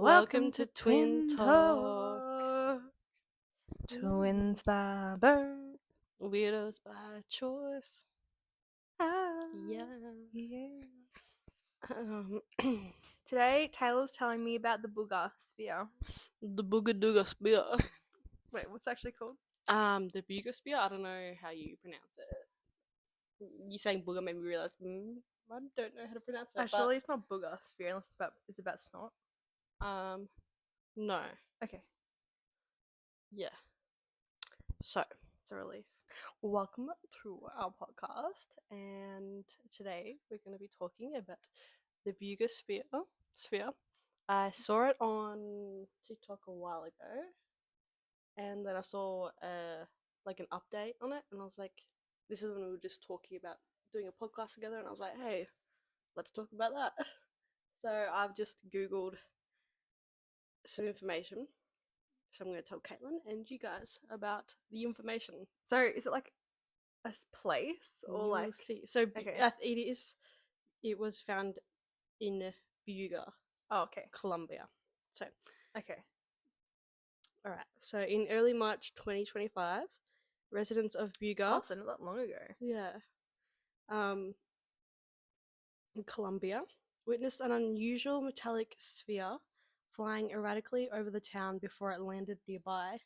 Welcome to Twin Talk. Twins by birth. Weirdos by choice. Ah, Yeah. yeah. Um, Today, Taylor's telling me about the Buga Sphere. the Buga Sphere. Wait, what's it actually called? The Buga Sphere. I don't know how you pronounce it. You saying Buga made me realize I don't know how to pronounce it. Surely it's not Buga Sphere unless it's about snot. But no. Okay, Yeah. So it's a relief. welcome to our podcast, and today we're going to be talking about the Buga Sphere. I saw it on TikTok a while ago, and then I saw like an update on it, and I was like, this is when we were just talking about doing a podcast together, and I was like, hey, let's talk about that. So I've just Googled some information. So I'm going to tell Caitlin and you guys about the information. So, is it like a place or You'll like? see. So Okay. it is. It was found in Buga, Oh, okay. Colombia. So Okay. all right. So in early March 2025, residents of Buga, Oh, so not that long ago. yeah, in Colombia, witnessed an unusual metallic sphere flying erratically over the town before it landed nearby.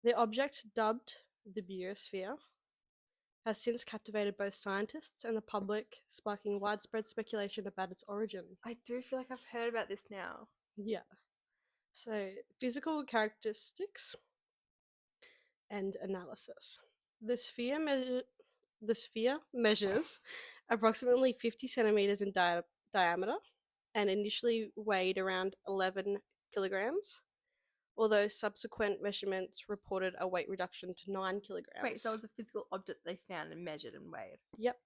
The object, dubbed the Buga Sphere, has since captivated both scientists and the public, sparking widespread speculation about its origin. I do feel like I've heard about this now. Yeah. So, physical characteristics and analysis. The sphere measures approximately 50 centimeters in diameter and initially weighed around 11 kilograms, although subsequent measurements reported a weight reduction to 9 kilograms. Wait, so it was a physical object they found and measured and weighed? Yep.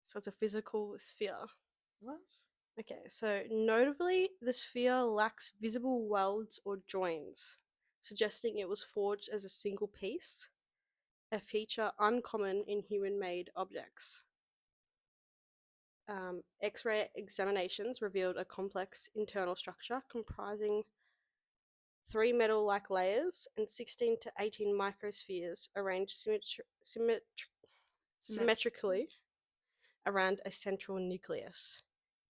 So it's a physical sphere. What? Okay, so notably, the sphere lacks visible welds or joins, suggesting it was forged as a single piece, a feature uncommon in human-made objects. X-ray examinations revealed a complex internal structure comprising 3 metal-like layers and 16 to 18 microspheres arranged symmetrically around a central nucleus,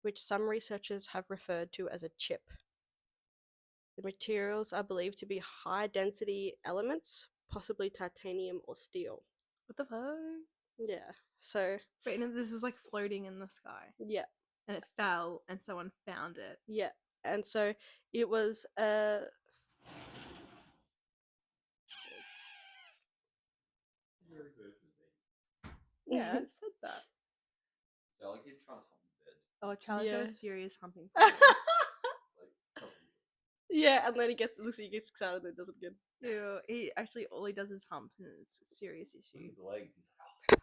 which some researchers have referred to as a chip. The materials are believed to be high-density elements, possibly titanium or steel. What the fuck? Yeah, so... Wait, no, this was like floating in the sky. Yeah. And it fell and someone found it. Yeah, and so it was Yeah, I've said that. Charlie keeps trying to hump the bed. Oh, Charlie's got Yeah. a serious humping problem. Yeah, and then he gets excited and then does it again. Ew, he actually all he does is hump and it's a serious issue. His legs, he's like,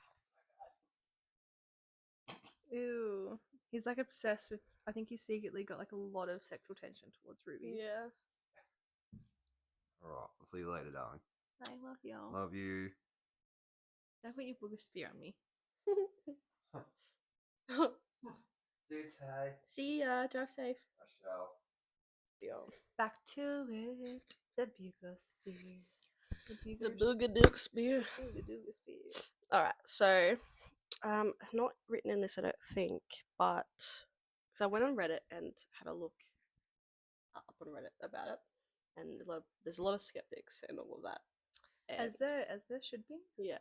Ew. He's like obsessed with, I think he's secretly got like a lot of sexual tension towards Ruby. Yeah. alright, I'll see you later, darling. I love y'all. Love you. Don't put your Buga Sphere on me. See you, Tay. See ya, drive safe. I shall. Yo. Back to it. The Buga Sphere. The Boogadoo Sphere. Buga Sphere. Alright, so not written in this I don't think, but because I went on Reddit and had a look up on Reddit about it, and there's a lot of skeptics and all of that. And As there should be. yeah,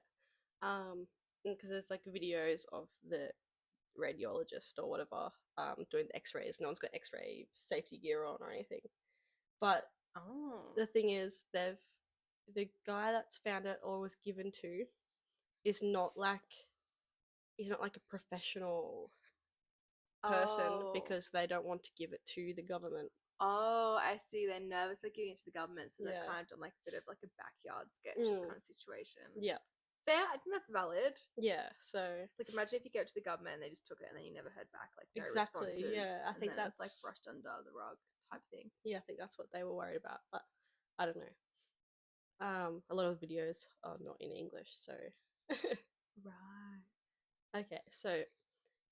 because there's like videos of the radiologist or whatever doing the X-rays. No one's got X-ray safety gear on or anything, but Oh. the thing is, the guy that's found it or was given to is not like he's not like a professional person because they don't want to give it to the government. Oh, I see. They're nervous about giving it to the government, so they've Yeah. kind of done like a bit of like a backyard sketch Mm. kind of situation. Yeah, Fair. I think that's valid. yeah. So Like, imagine if you go to the government and they just took it and then you never heard back. Like, no Exactly, responses. yeah, I and think then it's, like that's- brushed under the rug type thing. yeah, I think that's what they were worried about, but I don't know. A lot of videos are not in English, so Right. okay. So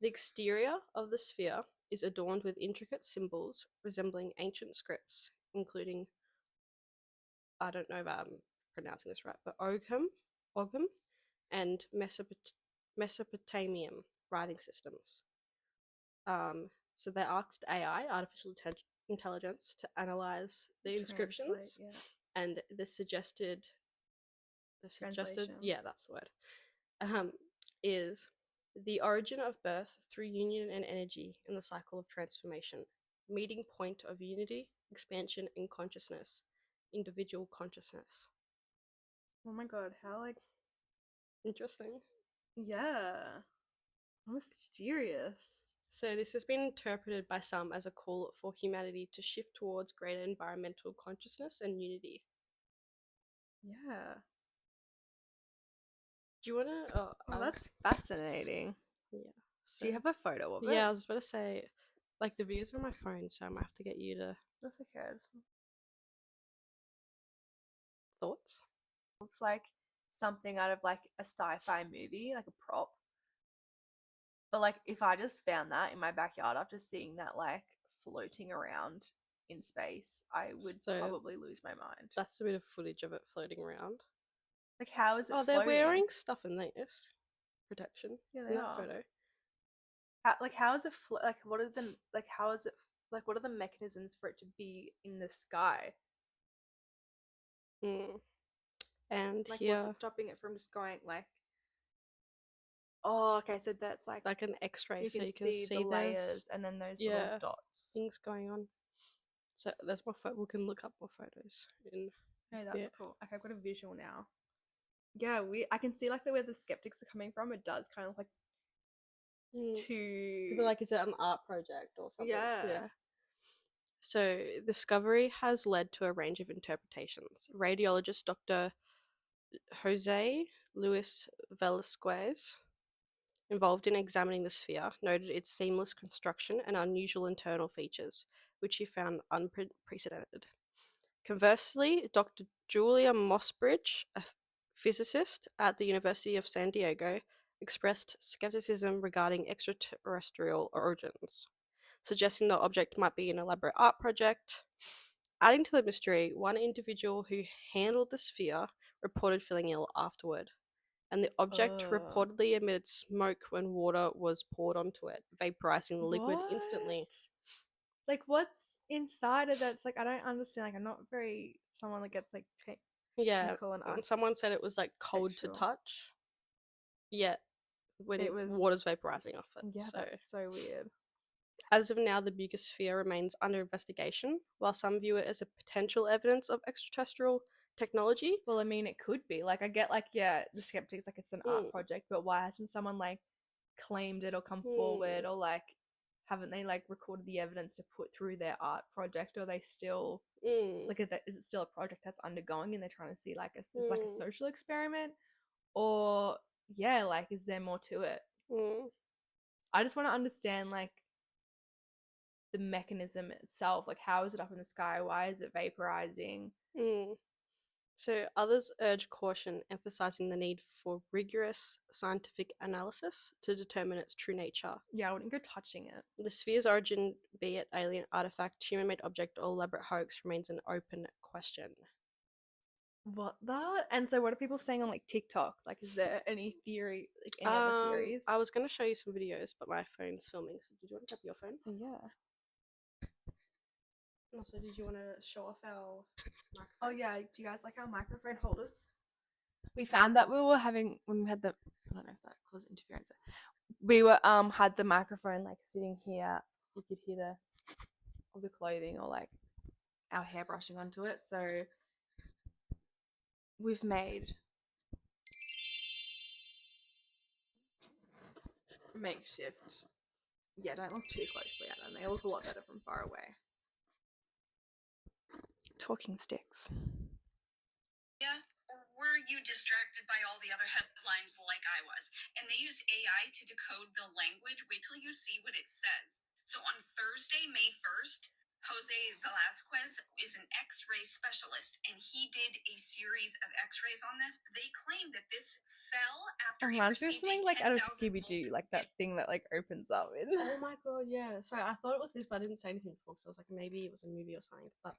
the exterior of the sphere is adorned with intricate symbols resembling ancient scripts, including, I don't know if I'm pronouncing this right, but Ogham, and Mesopotamian writing systems. So they asked AI, artificial intelligence, to analyze the inscriptions, Translate, and the suggested, Translation. yeah, that's the word, is the origin of birth through union and energy in the cycle of transformation, meeting point of unity, expansion, and consciousness, individual consciousness. Oh my god, how like Interesting. yeah, how mysterious. So this has been interpreted by some as a call for humanity to shift towards greater environmental consciousness and unity. Yeah. Do you want to? Oh, that's fascinating. Yeah. Do you have a photo of it? Yeah, I was about to say, like the videos are on my phone, so I might have to get you to That's okay. thoughts. Looks like something out of like a sci-fi movie, like a prop. But like if I just found that in my backyard after seeing that like floating around in space, I would So- probably lose my mind. That's a bit of footage of it floating around. Like how is it Oh, floating? they're wearing stuff in this protection. Yeah, in they that are. photo. How is it like what are the like how is it like what are the mechanisms for it to be in the sky? And Like here, what's it stopping it from just going like oh okay, so that's like an X-ray, you so can you can see the layers there's and then those yeah, little dots. things going on. So there's more we can look up more photos. Oh, that's cool. Okay, I've got a visual now. Yeah, I can see like where the skeptics are coming from. It does kind of like to People are like, is it an art project or something? Yeah. So, discovery has led to a range of interpretations. Radiologist Dr. Jose Luis Velasquez, involved in examining the sphere, noted its seamless construction and unusual internal features, which he found unprecedented. Conversely, Dr. Julia Mossbridge, a physicist at the University of San Diego, expressed skepticism regarding extraterrestrial origins, suggesting the object might be an elaborate art project. Adding to the mystery, one individual who handled the sphere reported feeling ill afterward, and the object reportedly emitted smoke when water was poured onto it, vaporizing the liquid instantly. Like what's inside of that? It's like I don't understand. Like I'm not very someone that gets like technical and someone said it was like cold to touch. Yet when it was water's vaporizing off it. Yeah, that's so weird. As of now, the Buga Sphere remains under investigation, while some view it as a potential evidence of extraterrestrial technology. Well, I mean, it could be. Like, I get, like, yeah, the skeptics, like, it's an art project, but why hasn't someone, like, claimed it or come forward, or, like, haven't they, like, recorded the evidence to put through their art project, or they still, like, is it still a project that's undergoing and they're trying to see, like, it's like a social experiment, or, yeah, like, is there more to it? I just want to understand, like, the mechanism itself, like, how is it up in the sky? Why is it vaporizing? So others urge caution, emphasizing the need for rigorous scientific analysis to determine its true nature. Yeah, I wouldn't go touching it. The sphere's origin, be it alien artifact, human-made object, or elaborate hoax, remains an open question. What that? And so what are people saying on like TikTok? Like is there any theory, like any other theories? I was going to show you some videos, but my phone's filming, so did you want to grab your phone? Yeah. Also, did you want to show off our microphone? Oh yeah, do you guys like our microphone holders? We found that we were having when we had the I don't know if that caused interference. We were had the microphone like sitting here. You could hear the clothing or like our hair brushing onto it. So we've made makeshift. Yeah, don't look too closely at them. They look a lot better from far away. Talking sticks. Yeah, or were you distracted by all the other headlines like I was? And they use AI to decode the language. Wait till you see what it says. So on Thursday, May 1st, Jose Velasquez is an X-ray specialist, and he did a series of X-rays on this. They claim that this fell after It reminds me of something like out of Scooby-Doo, like that thing that like opens up in. Oh my god, yeah. Sorry, I thought it was this, but I didn't say anything before, so I was like, maybe it was a movie or something. But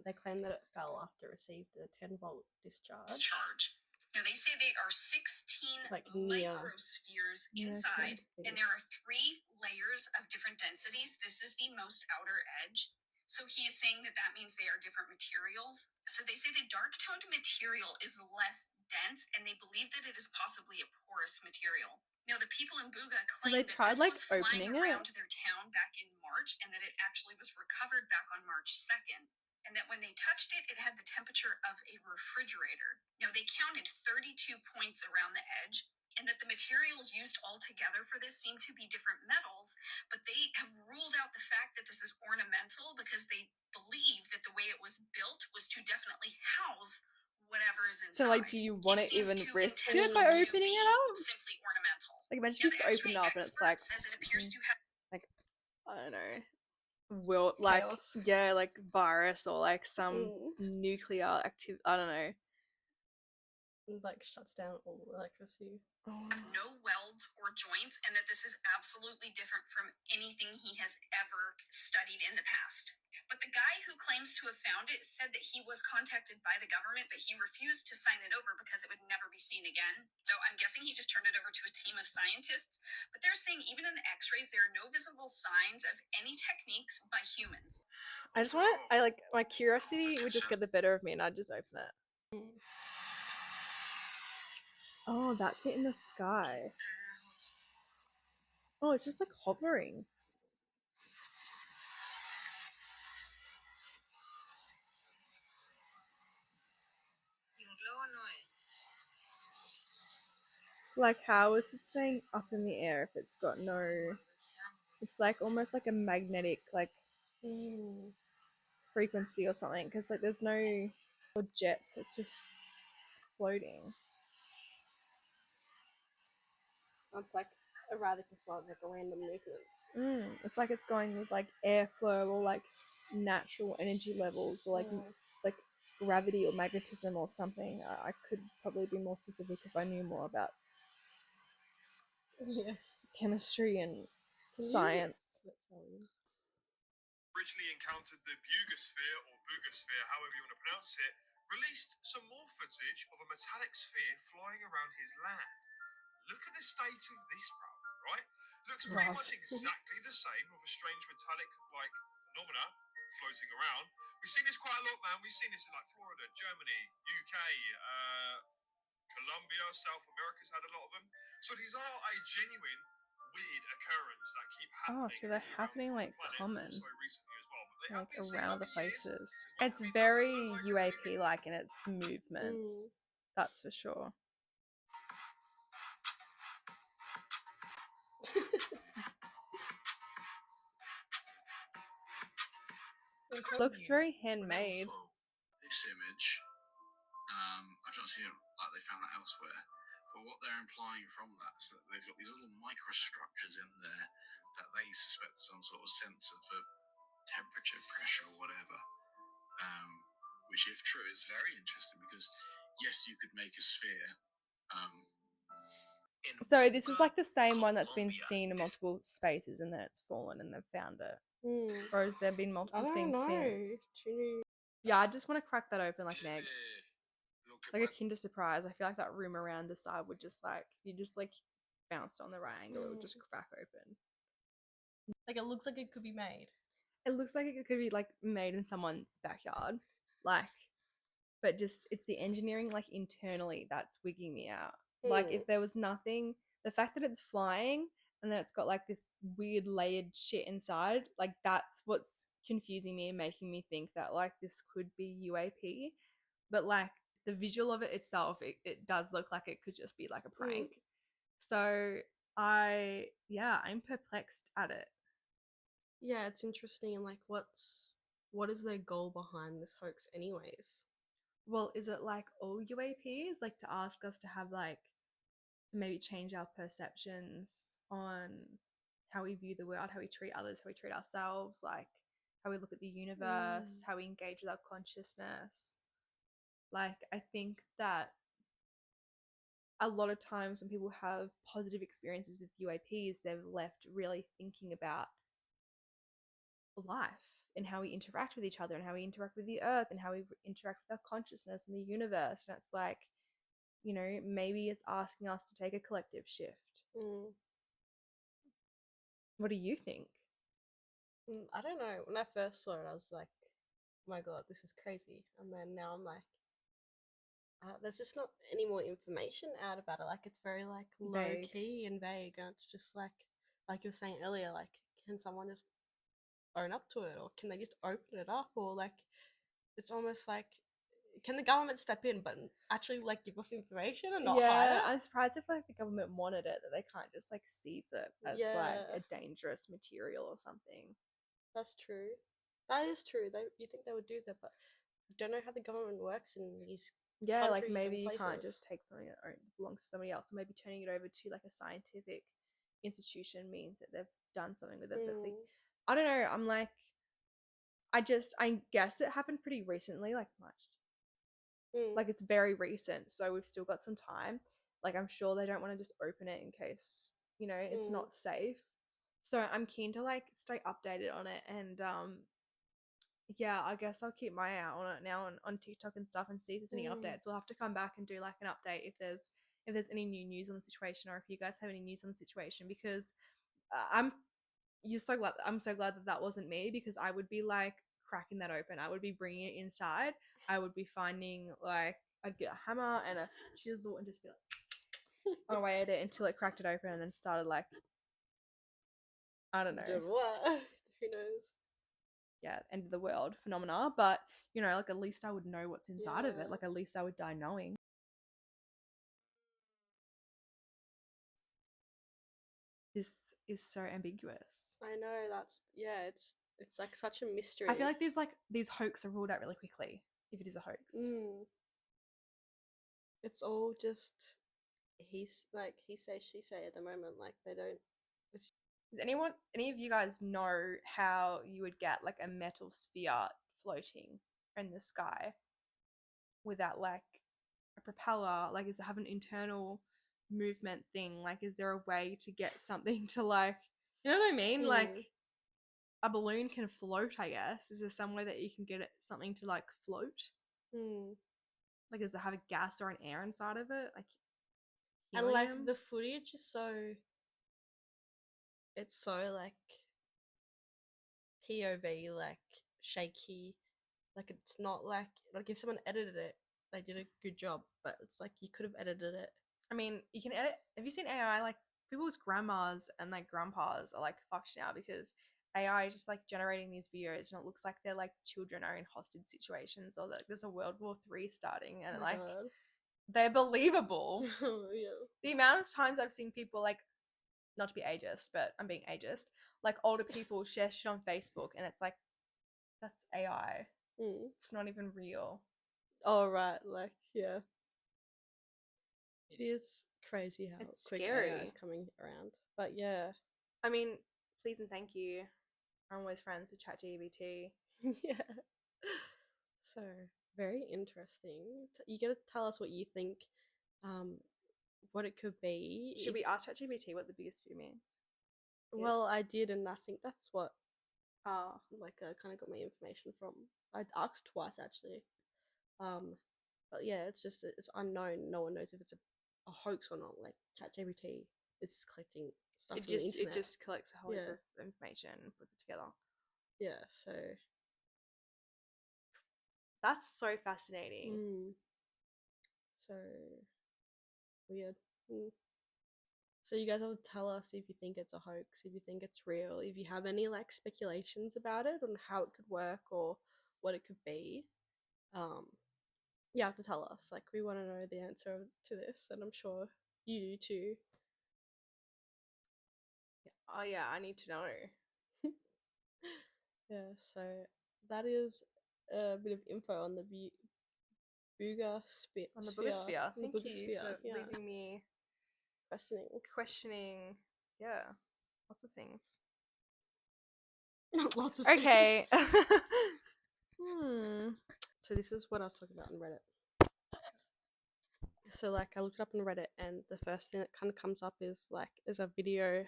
they claim that it fell after it received a 10-volt discharge. Now they say they are 16 Like near. microspheres Yeah, inside, okay. and there are 3 layers of different densities. This is the most outer edge. So he is saying that that means they are different materials. So they say the dark-toned material is less dense, and they believe that it is possibly a porous material. Now, the people in Buga claim they that tried, this like, was flying opening it? around their town back in March, and that it actually was recovered back on March 2nd. And that when they touched it, it had the temperature of a refrigerator. Now, they counted 32 points around the edge, and that the materials used altogether for this seem to be different metals, but they have ruled out the fact that this is ornamental because they believe that the way it was built was to definitely house whatever is inside. So like, do you want to seems even too risk it intentional by to opening be it up? simply ornamental. Like, imagine Now, you just the open it X-ray up and it's expert like, says it appears to have I don't know, will like Chaos. yeah, like virus or like some Mm. nuclear active. I don't know. It, like shuts down all electricity. no welds or joints, and that this is absolutely different from anything he has ever studied in the past. But the guy who claims to have found it said that he was contacted by the government, but he refused to sign it over because it would never be seen again. So I'm guessing he just turned it over to a team of scientists. But they're saying even in the x-rays, there are no visible signs of any techniques by humans. I just want to. I like my curiosity would just get the better of me, and I'd just open it. Oh, that's it in the sky. Oh, it's just like hovering. Like, how is it staying up in the air if it's got no? It's like almost like a magnetic like frequency or something, because like there's no jets. It's just floating. It's like erratic as well, like a random movement. It's like it's going with like airflow or like natural energy levels or like gravity or magnetism or something. I could probably be more specific if I knew more about chemistry and science. Originally encountered the Buga Sphere, or Buga Sphere, however you want to pronounce it, released some more footage of a metallic sphere flying around his land. Look at the state of this, bro, right? Looks pretty much exactly the same with a strange metallic-like phenomena floating around. We've seen this quite a lot, man. We've seen this in like Florida, Germany, UK, Colombia, South America's had a lot of them. So these are a genuine weird occurrence that keep happening. Oh, so they're happening like common, also recently as well, but they like have been seen around over the years. places. This one It's for me very doesn't look like it's UAP like in its movements. That's for sure. Looks very handmade. This image, I've not seen it like they found it elsewhere, but what they're implying from that is that they've got these little microstructures in there that they suspect some sort of sensor for temperature, pressure, or whatever. Which, if true, is very interesting because yes, you could make a sphere. So this is like the same one that's been seen in multiple spaces and then it's fallen and they've found it. Or has there been multiple scenes since? Yeah, I just want to crack that open like an egg. Like a Kinder Surprise. I feel like that room around the side would just like, if you just like bounced on the right angle, it would just crack open. Like it looks like it could be made. It looks like it could be like made in someone's backyard. Like, but just, it's the engineering like internally that's wigging me out. Like if there was nothing, the fact that it's flying and then it's got like this weird layered shit inside, like that's what's confusing me and making me think that like this could be UAP. But like the visual of it itself, it does look like it could just be like a prank. So I'm perplexed at it. Yeah, it's interesting. And like what is their goal behind this hoax anyways? Well, is it like all UAPs, like to ask us to have like maybe change our perceptions on how we view the world, how we treat others, how we treat ourselves, like how we look at the universe, how we engage with our consciousness? Like I think that a lot of times when people have positive experiences with UAPs, they're left really thinking about life and how we interact with each other and how we interact with the earth and how we interact with our consciousness and the universe. And it's like, you know, maybe it's asking us to take a collective shift. Mm. What do you think? I don't know. When I first saw it, I was like, "Oh my god, this is crazy!" And then now I'm like, "There's just not any more information out about it. Like, it's very like low Vague. key and vague, and it's just like you were saying earlier. Like, can someone just own up to it, or can they just open it up, or like, it's almost like, can the government step in, but actually like give us information and not hide Yeah, it?" I'm surprised if like the government wanted it that they can't just like seize it as like Yeah. a dangerous material or something. That's true. That is true. You think they would do that, but I don't know how the government works in these Yeah, like countries maybe and you can't places. just take something that belongs to somebody else, or maybe turning it over to like a scientific institution means that they've done something with it. That they, Mm, I don't know. I'm like, I guess it happened pretty recently, like March. mm, Like it's very recent, so we've still got some time. Like I'm sure they don't want to just open it in case, you know, it's mm, not safe. So I'm keen to like stay updated on it, and yeah, I guess I'll keep my eye out on it now on TikTok and stuff and see if there's any mm. updates. We'll have to come back and do like an update if there's any new news on the situation, or if you guys have any news on the situation, because I'm so glad that that wasn't me, because I would be like cracking that open. I would be bringing it inside. I would be finding like I'd get a hammer and a chisel and just be like away at it until it cracked it open and then started like I don't know, Don't know what? Who knows? yeah, end of the world phenomena. But you know, like at least I would know what's inside of it. Yeah. Like at least I would die knowing. This is so ambiguous. I know. It's like such a mystery. I feel like these hoax are ruled out really quickly if it is a hoax. It's all just he say she say at the moment. Like they don't. It's Does any of you guys know how you would get like a metal sphere floating in the sky without like a propeller? Like, does it have an internal movement thing? Like, is there a way to get something to like, you know what I mean? Like, a balloon can float, I guess. Is there some way that you can get something to like float? Like, does it have a gas or an air inside of it? Like, and like helium? the footage is so. It's so like POV, like shaky. Like it's not like if someone edited it, they did a good job. But it's like you could have edited it. I mean, you can edit. Have you seen AI? Like, people's grandmas and like grandpas are like fucked now because AI is just like generating these videos and it looks like they're like children are in hostage situations, or like there's a World War III starting, and Oh like God. they're believable. Yeah. The amount of times I've seen people like, not to be ageist, but I'm being ageist, like older people share shit on Facebook and it's like, that's AI. It's not even real. Oh right, like yeah. It is crazy how It's quick scary. AI is coming around. But yeah. I mean, please and thank you. I'm always friends with ChatGPT. Yeah. So very interesting. You gotta tell us what you think, what it could be. Should we ask ChatGPT what the biggest fear means? Well, I did, and I think that's what Oh, like I kind of got my information from. I asked twice actually. But yeah, it's just it's unknown. No one knows if it's a hoax or not. Like ChatGPT is collecting stuff from the internet. it just collects a whole heap Yeah. of information and puts it together. Yeah. So That's so fascinating. so weird. So you guys will tell us if you think it's a hoax, if you think it's real, if you have any like speculations about it on how it could work or what it could be. You have to tell us. Like we want to know the answer to this, and I'm sure you do too. Oh yeah, I need to know. Yeah, so that is a bit of info on the Buga Sphere. On the Buga Sphere. On the Thank Buga you Sphere, for leaving me questioning. Yeah, lots of things. Lots of Okay. things. So this is what I was talking about on Reddit. So like I looked it up on Reddit, and the first thing that kind of comes up is a video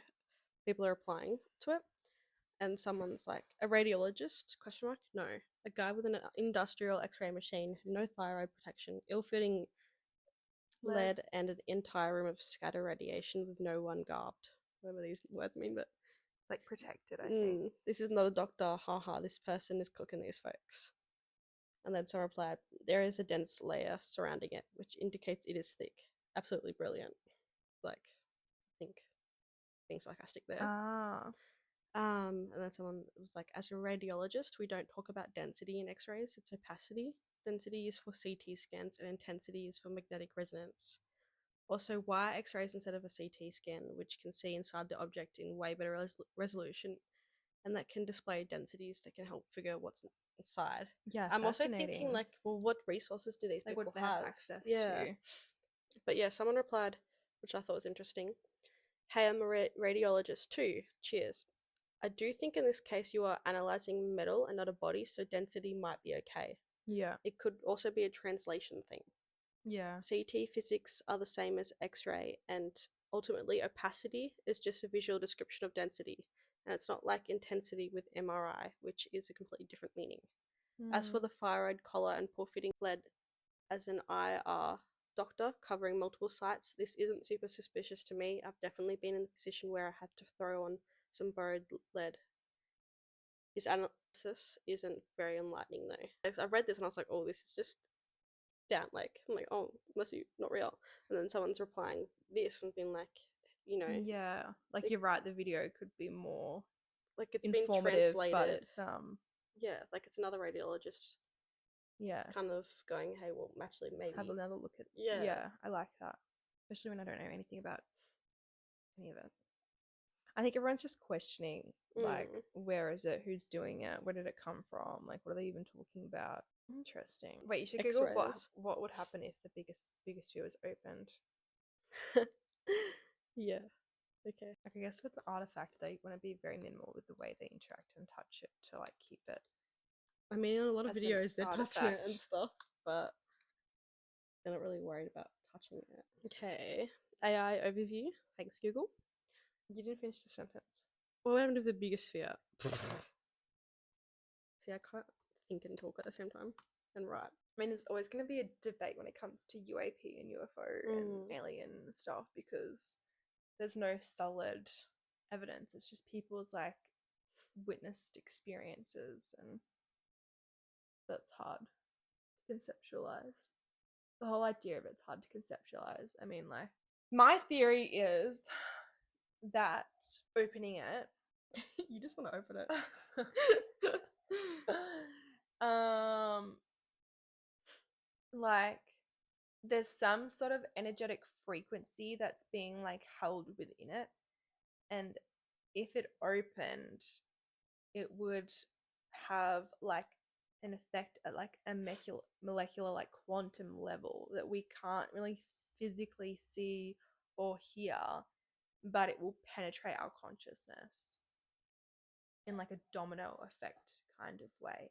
people are applying to it, and someone's like a radiologist question mark no, a guy with an industrial X-ray machine, no thyroid protection, ill-fitting lead, and an entire room of scatter radiation with no one garbed. Whatever these words mean, but Like protected, I think. this is not a doctor. Haha, this person is cooking these folks. And then someone replied, there is a dense layer surrounding it, which indicates it is thick. Absolutely brilliant. Like, I think being sarcastic there. Ah. And then someone was like, as a radiologist, we don't talk about density in X-rays, it's opacity. Density is for CT scans and intensity is for magnetic resonance. Also, why X-rays instead of a CT scan, which can see inside the object in way better resolution, and that can display densities that can help figure what's inside. Yeah, I'm also fascinating. thinking, like, well, what resources do these like people what they have access Yeah. to. But yeah, someone replied, which I thought was interesting. Hey, I'm a radiologist too. Cheers. I do think in this case you are analyzing metal and not a body, so density might be okay. Yeah. It could also be a translation thing. Yeah. CT physics are the same as X-ray, and ultimately opacity is just a visual description of density, and it's not like intensity with MRI, which is a completely different meaning. As for the thyroid collar and poor fitting lead, as an IR doctor covering multiple sites, this isn't super suspicious to me. I've definitely been in the position where I had to throw on some borrowed lead. His analysis isn't very enlightening though. I read this and I was like, oh, this is just down. Like, I'm like, oh, must be not real. And then someone's replying this and being like, you know, Yeah. Like Like- you're right, the video could be more like it's been informative, translated. but it's yeah, like it's another radiologist yeah. kind of going, hey, well, actually, maybe. Have another look at Yeah. Yeah, I like that. Especially when I don't know anything about any of it. I think everyone's just questioning, like, where is it? Who's doing it? Where did it come from? Like, what are they even talking about? Interesting. Wait, you should Google X-rays. what would happen if the biggest sphere was opened. Yeah. Okay. Like, I guess if it's an artifact, they want to be very minimal with the way they interact and touch it to like keep it. I mean, in a lot of As an videos, they're touching it and artifact. stuff, but they're not really worried about touching it. Okay. AI overview. Thanks, Google. You didn't finish the sentence. What happened to the biggest sphere? See, I can't think and talk at the same time and write. I mean, there's always going to be a debate when it comes to UAP and UFO and alien stuff because there's no solid evidence. It's just people's like witnessed experiences, and that's hard to conceptualize. The whole idea of it's hard to conceptualize. I mean, like, my theory is that opening it, You just want to open it. like there's some sort of energetic frequency that's being like held within it, and if it opened, it would have like an effect at like a molecular like quantum level that we can't really physically see or hear, but it will penetrate our consciousness in like a domino effect kind of way.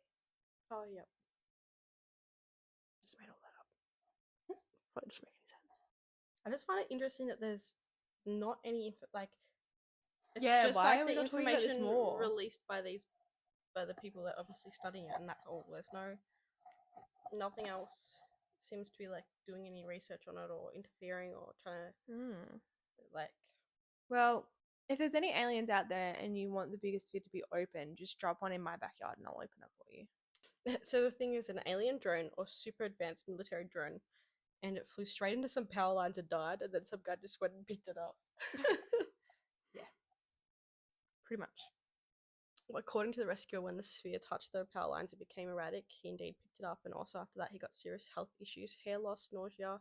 Oh, yeah. Just made all that up. Probably doesn't make any sense. I just find it interesting that there's not any like. It's Yeah, just why like are we the not talking about this information more? released by the people that are obviously studying it, and that's all. There's nothing else seems to be like doing any research on it or interfering or trying to like. Well, if there's any aliens out there and you want the biggest sphere to be open, just drop one in my backyard and I'll open it for you. So the thing is, an alien drone or super advanced military drone, and it flew straight into some power lines and died, and then some guy just went and picked it up. Yeah, pretty much. According to the rescuer, when the sphere touched the power lines, it became erratic. He indeed picked it up, and also after that, he got serious health issues, hair loss, nausea,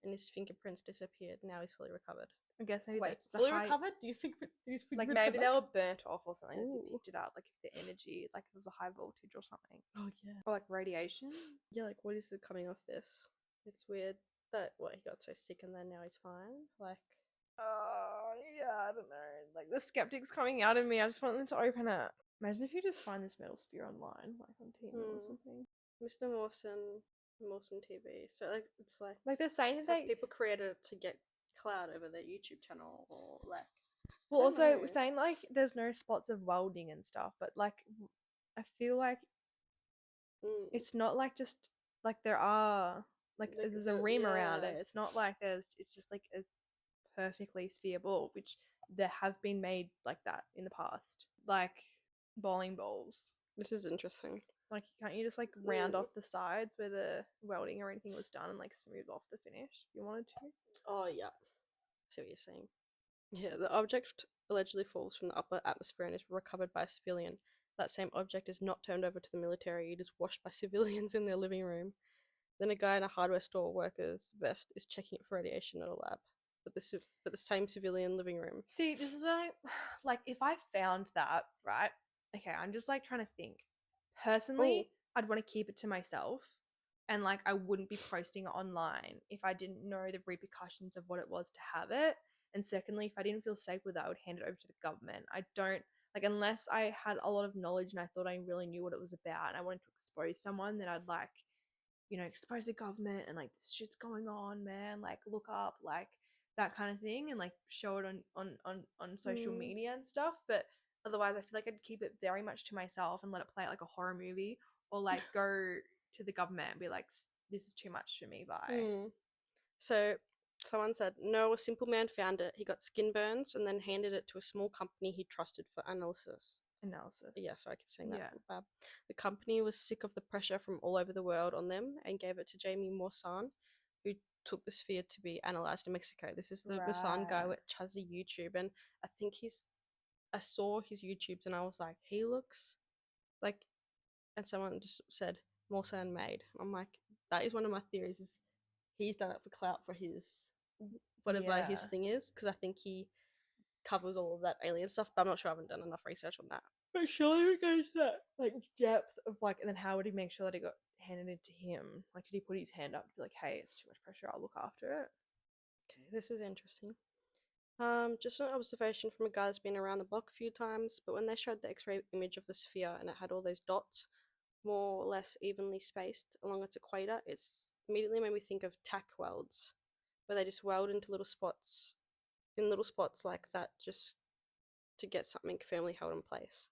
and his fingerprints disappeared. Now he's fully recovered. I guess maybe Wait, that's the fully high... recovered? Do you think these like fingerprints maybe come they back? were burnt off or something as he Ooh. picked it up, like if the energy, like it was a high voltage or something, Oh yeah. or like radiation. Yeah, like what is it coming off this? It's weird that he got so sick and then now he's fine. Like, Yeah, I don't know. Like the skeptic's coming out of me. I just want them to open it. Imagine if you just find this metal sphere online, like on Temu or something. Mr. Mawson Mawson TV. So like it's like Like they're saying that have they people created it to get clout over their YouTube channel or like well I don't also know. saying like there's no spots of welding and stuff, but like I feel like Mm, it's not like just like there are like there's a rim around it. yeah. It's not like it's just like a perfectly sphere ball, which there have been made like that in the past, like bowling balls. This is interesting. Like, can't you just like round Mm. off the sides where the welding or anything was done and like smooth off the finish if you wanted to? Oh yeah. I see what you're saying. Yeah, the object allegedly falls from the upper atmosphere and is recovered by a civilian. That same object is not turned over to the military, it is washed by civilians in their living room. Then a guy in a hardware store worker's vest is checking it for radiation at a lab. But the same civilian living room. See, this is what I like. If I found that, right? Okay, I'm just like trying to think. Personally, I'd want to keep it to myself, and like I wouldn't be posting it online if I didn't know the repercussions of what it was to have it. And secondly, if I didn't feel safe with it, I would hand it over to the government. I don't like unless I had a lot of knowledge and I thought I really knew what it was about and I wanted to expose someone, then I'd like expose the government and like this shit's going on, man. Like look up, like that kind of thing, and like show it on social media and stuff. But otherwise, I feel like I'd keep it very much to myself and let it play out like a horror movie, or like go to the government and be like, "This is too much for me." Bye. So someone said, no, a simple man found it. He got skin burns and then handed it to a small company he trusted for analysis. Analysis. Yeah, so I keep saying that. Yeah. Bad. The company was sick of the pressure from all over the world on them and gave it to Jamie Morsan, who took the sphere to be analysed in Mexico. This is the Morsan guy, Right. which has a YouTube, and I think I saw his YouTubes and I was like, he looks like, and someone just said, Morsan made. I'm like, that is one of my theories, is he's done it for clout for his whatever his Yeah. thing is, because I think he covers all of that alien stuff, but I'm not sure. I haven't done enough research on that. But surely we go to that like depth of like, and then how would he make sure that it got handed it to him? Like, did he put his hand up to be like, "Hey, it's too much pressure. I'll look after it." Okay, this is interesting. Just an observation from a guy that's been around the block a few times, but when they showed the X-ray image of the sphere and it had all those dots, more or less evenly spaced along its equator, it's immediately made me think of tack welds, where they just weld into little spots like that, just to get something firmly held in place.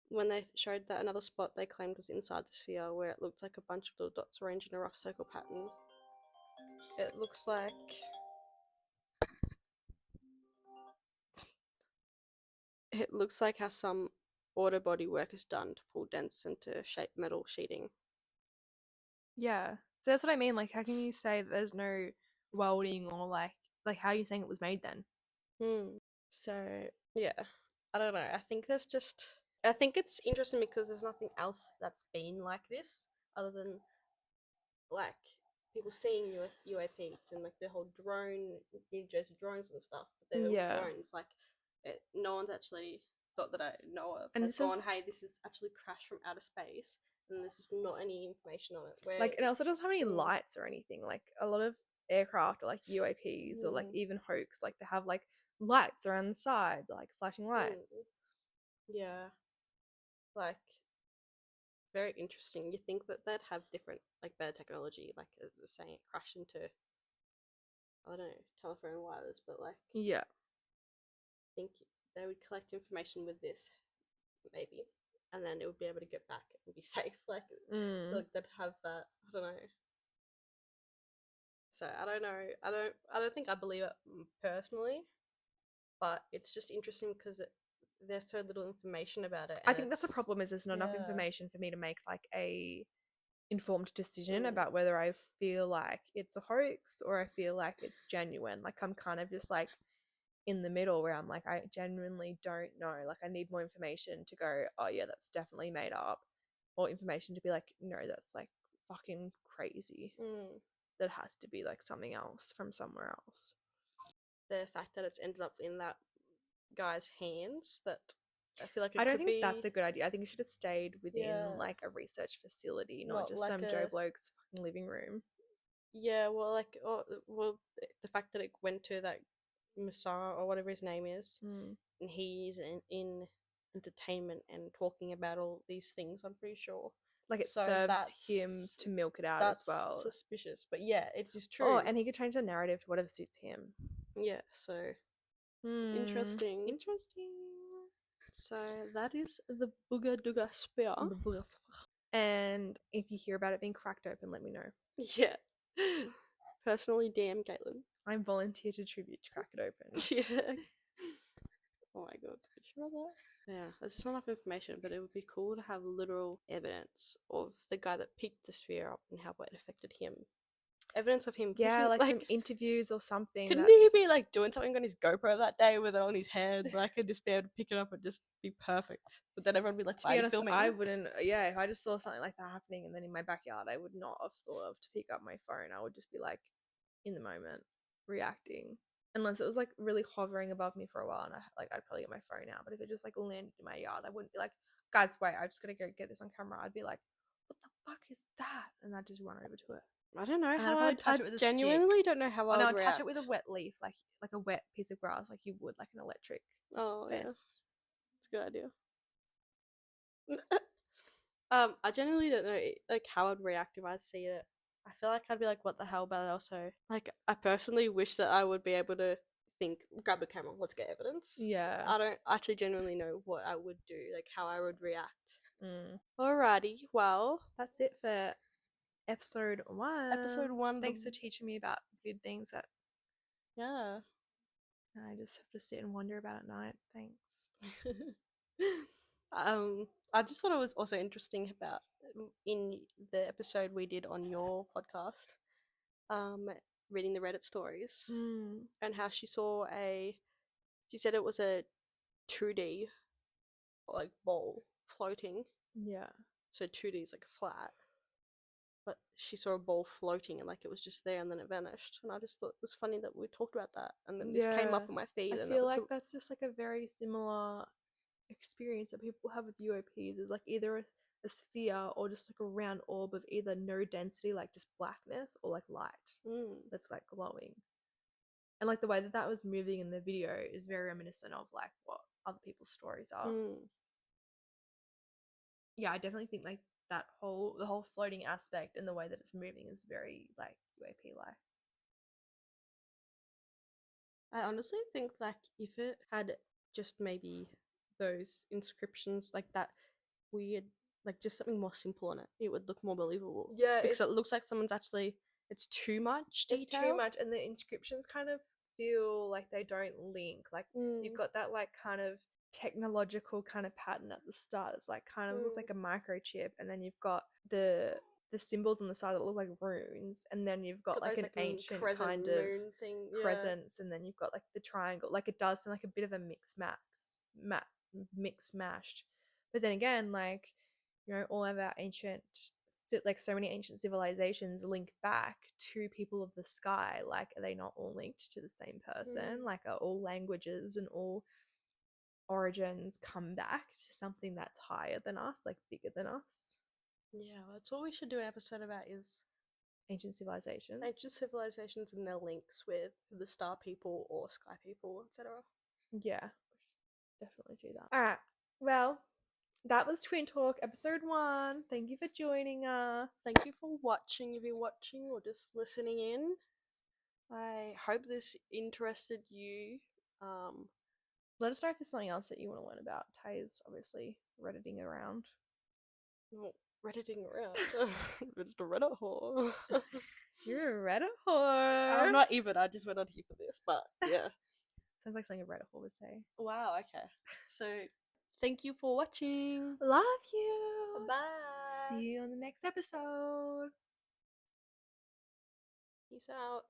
When they showed that another spot they claimed was inside the sphere, where it looked like a bunch of little dots arranged in a rough circle pattern, it looks like how some auto body work is done to pull dents into shaped metal sheeting. Yeah. So that's what I mean. Like, how can you say that there's no welding or like how are you saying it was made then? So yeah, I don't know. I think it's interesting because there's nothing else that's been like this other than like people seeing UAPs and like the whole drone, New Jersey drones and stuff. But they're all Yeah. drones. Like no one's actually, not that I know of, And has this gone, is hey, this is actually crashed from outer space, and there's just not any information on it. Where like, it also doesn't have any Mm. lights or anything. Like a lot of aircraft or like UAPs or like even Hoax, like they have like lights around the sides, like flashing lights. Yeah, like very interesting. You think that they'd have different, like better technology, like as I was saying, it crashed into, I don't know, telephone wires, but like Yeah. I think they would collect information with this, maybe, and then it would be able to get back and be safe. Like I feel like they'd have that. I don't know. So I don't know. I don't think I believe it personally, but it's just interesting because there's so little information about it. I think that's the problem is there's not enough Yeah. information for me to make like a informed decision Mm. about whether I feel like it's a hoax or I feel like it's genuine. Like I'm kind of just like in the middle where I'm like, I genuinely don't know. Like I need more information to go, oh yeah, that's definitely made up. Or information to be like, no, that's like fucking crazy. That has to be like something else from somewhere else. The fact that it's ended up in that guy's hands, that I feel like it I don't could think be, that's a good idea. I think it should have stayed within Yeah. like a research facility, not Not just like some Joe bloke's fucking living room. Yeah, well, like, the fact that it went to that Masar or whatever his name is, and he's in entertainment and talking about all these things, I'm pretty sure Like it So serves that's- him to milk it out That's as well. suspicious, but yeah, it is true. Oh, and he could change the narrative to whatever suits him. yeah, so Hmm, interesting. Interesting. So that is the Buga Sphere. The Buga Sphere. And if you hear about it being cracked open, let me know. Yeah. Personally, damn Caitlin. I'm volunteer to tribute to crack it open. Yeah. Oh my god, did you know that? Yeah, there's just not enough information, but it would be cool to have literal evidence of the guy that picked the sphere up and how it affected him. Evidence of him Yeah, picking, like some interviews or something. couldn't that's- he be like doing something on his GoPro that day with it on his head? Like, and just be able to pick it up and just be perfect. But then everyone would be like, To why be are you honest, filming? I wouldn't. Yeah, if I just saw something like that happening and then in my backyard, I would not have thought of to pick up my phone. I would just be like, in the moment, reacting. Unless it was like really hovering above me for a while, and I'd probably get my phone out. But if it just like landed in my yard, I wouldn't be like, guys, wait, I just gotta go get this on camera. I'd be like, what the fuck is that? And I'd just run over to it. I don't know And then I'd how probably I'd, touch I it with a stick. genuinely don't know how And I'd I would touch it with a react. wet leaf, like a wet piece of grass, like you would like an electric Oh yeah, fence. it's a good idea. I genuinely don't know like how I'd react if I see it. I feel like I'd be like, what the hell? But also, like, I personally wish that I would be able to think, grab a camera, let's get evidence. Yeah. I don't actually genuinely know what I would do, like how I would react. Mm. Alrighty, well, That's it for episode 1. episode 1. Thanks for teaching me about weird things that Yeah. I just have to sit and wonder about at night. Thanks. I just thought it was also interesting about in the episode we did on your podcast, reading the Reddit stories Mm. and how she said it was a 2D like ball floating. Yeah. So 2D is like flat, but she saw a ball floating and like it was just there and then it vanished. And I just thought it was funny that we talked about that and then this came up Yeah. on my feed. I and feel like that's just like a very similar experience that people have with UAPs is like either a sphere or just like a round orb of either no density, like just blackness, or like light that's like glowing. And like the way that was moving in the video is very reminiscent of like what other people's stories are. Yeah, I definitely think like the whole floating aspect and the way that it's moving is very like UAP like. I honestly think like if it had just maybe those inscriptions like that weird, like just something more simple on it, it would look more believable. Yeah, because it it's- looks like someone's actually, it's too much detail. It's too much, and the inscriptions kind of feel like they don't link. Like you've got that like kind of technological kind of pattern at the start. It's like kind of looks like a microchip, and then you've got the symbols on the side that look like runes, and then you've got like those, an ancient crescent kind of moon thing, yeah. crescents, and then you've got like the triangle. Like it does seem like a bit of a mix mashed. But then again, like, you know, all of our ancient, like so many ancient civilizations link back to people of the sky. Like, are they not all linked to the same person? Like, are all languages and all origins come back to something that's higher than us, like bigger than us? Yeah, that's what we should do an episode about is Ancient civilizations. ancient civilizations and their links with the star people or sky people, etc. Yeah, definitely do that. All right. Well, that was Twin Talk episode 1. Thank you for joining us. Thank you for watching, if you're watching or just listening in. I hope this interested you. Let us know if there's something else that you want to learn about. Tay is obviously redditing around. Well, Redditing around. It's the Reddit whore. You're a Reddit whore. I'm not even, I just went on here for this, but yeah. Sounds like something a Reddit whore would say. Wow, okay. So, thank you for watching. Love you. Bye. See you on the next episode. Peace out.